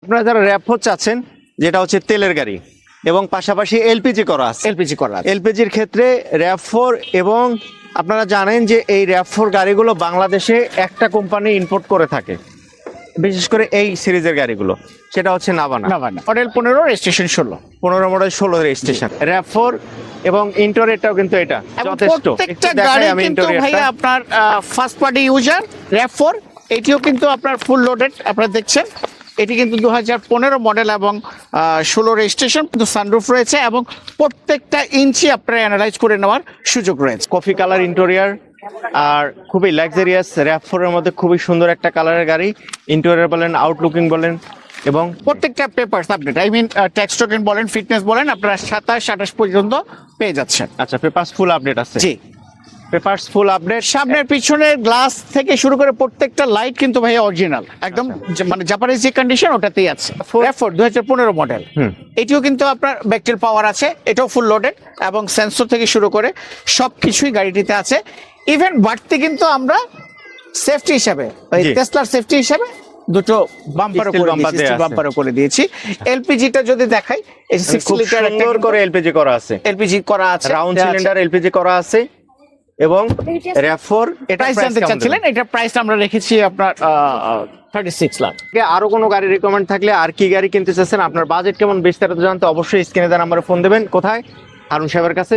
আপনারা যারা র্যাপ4 চাচ্ছেন, যেটা হচ্ছে তেলের গাড়ি এবং পাশাপাশি এলপিজি করা আছে, এলপিজির ক্ষেত্রে র্যাপ4 এবং আপনারা জানেন যে এই র্যাপ4 গাড়িগুলো বাংলাদেশে একটা কোম্পানি ইম্পোর্ট করে থাকে, বিশেষ করে এই সিরিজের গাড়িগুলো, সেটা হচ্ছে Navana model 15 registration 15 model 16 registration র্যাপ4 এবং ইন্টোরিয়রটাও কিন্তু এটা যথেষ্ট। প্রত্যেকটা গাড়ি কিন্তু ভাইয়া আপনার ফার্স্ট পার্টি ইউজার র্যাপ4, এটিও কিন্তু আপনার ফুল লোডেড আপনারা দেখছেন। এটি কিন্তু 2015 মডেল এবং 16 রেজিস্ট্রেশন, কিন্তু সানরুফ রয়েছে এবং প্রত্যেকটা ইঞ্চি আপনারা অ্যানালাইজ করে নেওয়ার সুযোগ রয়েছে। কফি কালার ইন্টেরিয়র আর খুবই লাক্সারিয়াস, র্যাপ4 এর মধ্যে খুবই সুন্দর একটা কালারের গাড়ি। ইন্টেরিয়র বলেন, আউটলুকিং বলেন এবং প্রত্যেকটা papers update, I mean tax token বলেন, ফিটনেস বলেন, আপনারা 27-28 পর্যন্ত পেয়ে যাচ্ছেন। আচ্ছা, পেপারস ফুল আপডেট আছে? জি, পেপারস ফুল আপডেট। সামনের পিছনের গ্লাস থেকে শুরু করে প্রত্যেকটা লাইট কিন্তু ভাই অরিজিনাল, একদম মানে জাপানিজ যে কন্ডিশন ওটাতেই আছে। র্যাপ4 2015 মডেল, এটিও কিন্তু আপনার ব্যাকটেল পাওয়ার আছে, এটাও ফুল লোডেড এবং সেন্সর থেকে শুরু করে সবকিছুই গাড়িটিতে আছে। ইভেন বাড়তি কিন্তু আমরা সেফটি হিসাবে, টেসলার সেফটি হিসাবে দুটো বাম্পারও করে দিয়েছি। এলপিজিটা যদি দেখাই, এই 60 লিটার সুন্দর করে এলপিজি করা আছে, এলপিজি করা আছে, রাউন্ড সিলিন্ডার এলপিজি করা আছে। এবং র্যাপ4 এটা প্রাইস জানতে চাচ্ছিলেন, এটা প্রাইস আমরা রেখেছি আপনার 36 লাখ। আরো কোনো গাড়ি রিকমেন্ড থাকলে, আর কি গাড়ি কিনতে চাচ্ছেন, আপনার বাজেট কেমন, বিস্তারিত জানতে অবশ্যই স্ক্রিনে দেওয়া নাম্বারে ফোন দেবেন। কোথায়? হারুন সাহেবের কাছে।